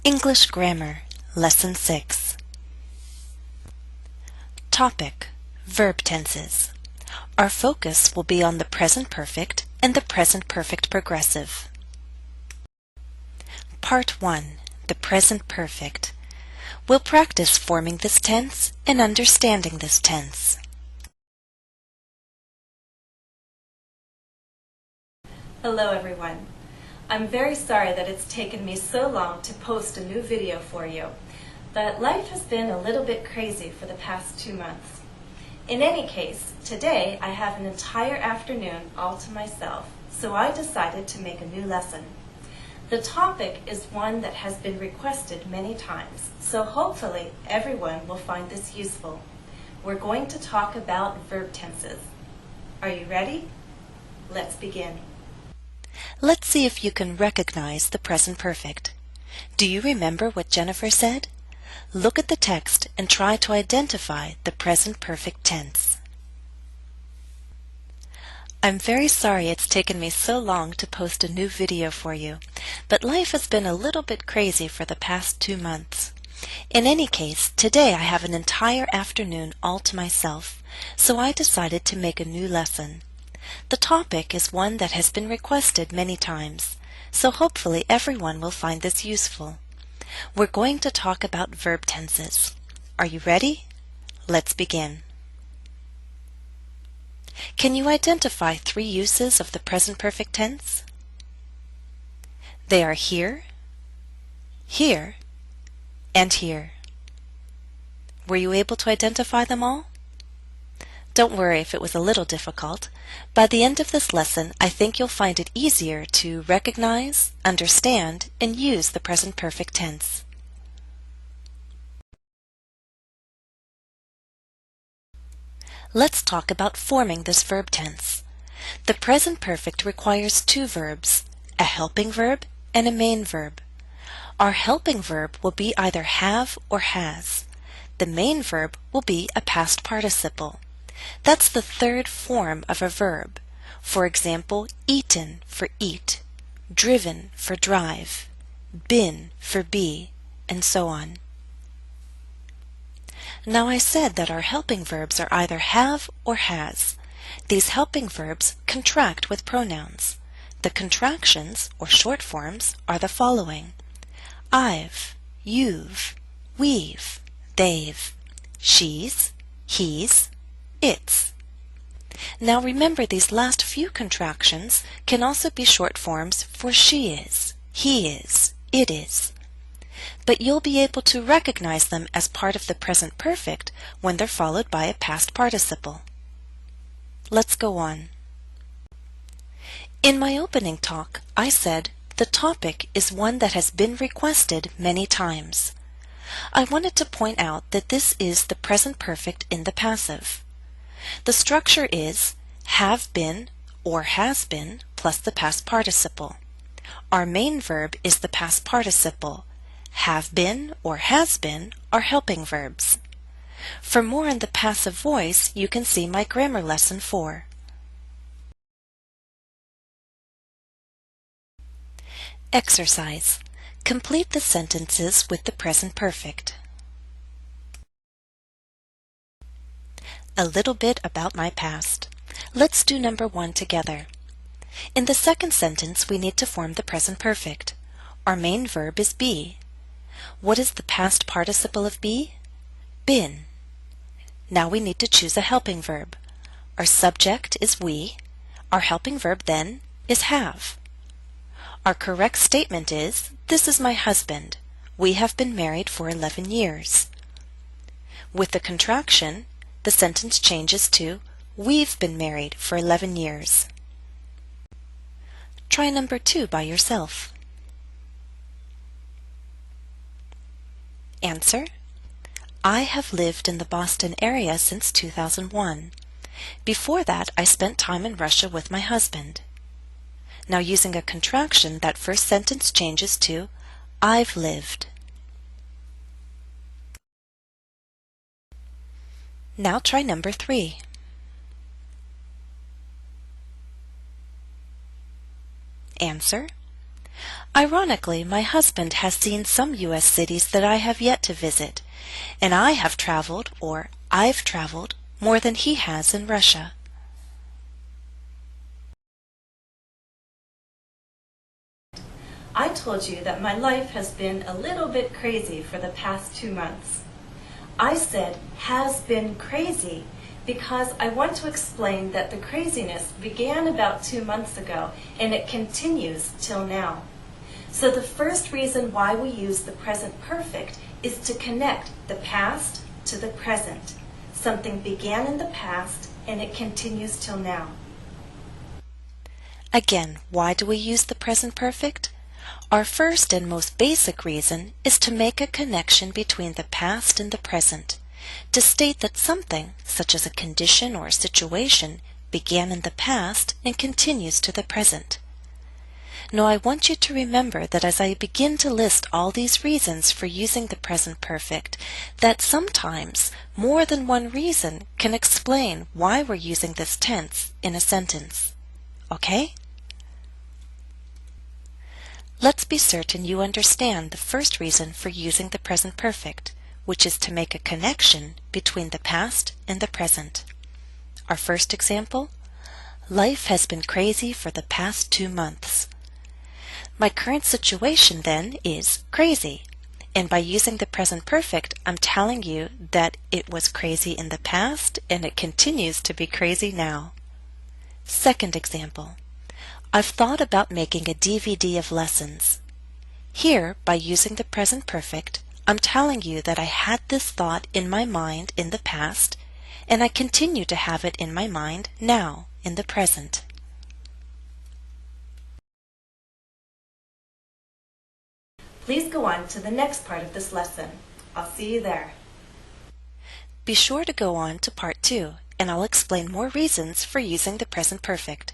English Grammar, Lesson 6. Topic: Verb tenses. Our focus will be on the present perfect and the present perfect progressive. Part 1. The present perfect. We'll practice forming this tense and understanding this tense. Hello everyone. I'm very sorry that it's taken me so long to post a new video for you, but life has been a little bit crazy for the past 2 months. In any case, today I have an entire afternoon all to myself, so I decided to make a new lesson. The topic is one that has been requested many times, so hopefully everyone will find this useful. We're going to talk about verb tenses. Are you ready? Let's begin. Let's see if you can recognize the present perfect. Do you remember what Jennifer said? Look at the text and try to identify the present perfect tense. I'm very sorry it's taken me so long to post a new video for you, but life has been a little bit crazy for the past 2 months. In any case, today I have an entire afternoon all to myself, so I decided to make a new lesson. The topic is one that has been requested many times, so hopefully everyone will find this useful. We're going to talk about verb tenses. Are you ready? Let's begin. Can you identify 3 uses of the present perfect tense? They are here, here, and here. Were you able to identify them all? Don't worry if it was a little difficult. By the end of this lesson, I think you'll find it easier to recognize, understand, and use the present perfect tense. Let's talk about forming this verb tense. The present perfect requires 2 verbs, a helping verb and a main verb. Our helping verb will be either have or has. The main verb will be a past participle. That's the 3rd form of a verb. For example, eaten for eat, driven for drive, been for be, and so on. Now I said that our helping verbs are either have or has. These helping verbs contract with pronouns. The contractions, or short forms, are the following: I've, you've, we've, they've, she's, he's, it's. Now remember, these last few contractions can also be short forms for she is, he is, it is. But you'll be able to recognize them as part of the present perfect when they're followed by a past participle. Let's go on. In my opening talk, I said the topic is one that has been requested many times. I wanted to point out that this is the present perfect in the passive. The structure is have been or has been plus the past participle. Our main verb is the past participle. Have been or has been are helping verbs. For more on the passive voice, you can see my grammar lesson 4. Exercise. Complete the sentences with the present perfect. A little bit about my past. Let's do number 1 together. In the second sentence, we need to form the present perfect. Our main verb is be. What is the past participle of be? Been. Now we need to choose a helping verb. Our subject is we. Our helping verb then is have. Our correct statement is, this is my husband. We have been married for 11 years. With the contraction, the sentence changes to, we've been married for 11 years. Try number 2 by yourself. Answer: I have lived in the Boston area since 2001. Before that, I spent time in Russia with my husband. Now using a contraction, that first sentence changes to, I've lived. Now try number 3. Answer: Ironically, my husband has seen some U.S. cities that I have yet to visit, and I have traveled, or I've traveled, more than he has in Russia. I told you that my life has been a little bit crazy for the past 2 months. I said has been crazy because I want to explain that the craziness began about 2 months ago and it continues till now. So the first reason why we use the present perfect is to connect the past to the present. Something began in the past and it continues till now. Again, why do we use the present perfect? Our first and most basic reason is to make a connection between the past and the present, to state that something, such as a condition or a situation, began in the past and continues to the present. Now I want you to remember that as I begin to list all these reasons for using the present perfect, that sometimes more than one reason can explain why we're using this tense in a sentence. Okay? Let's be certain you understand the first reason for using the present perfect, which is to make a connection between the past and the present. Our first example: life has been crazy for the past 2 months. My current situation then is crazy, and by using the present perfect, I'm telling you that it was crazy in the past and it continues to be crazy now. Second example: I've thought about making a DVD of lessons. Here, by using the present perfect, I'm telling you that I had this thought in my mind in the past, and I continue to have it in my mind now, in the present. Please go on to the next part of this lesson. I'll see you there. Be sure to go on to part 2, and I'll explain more reasons for using the present perfect.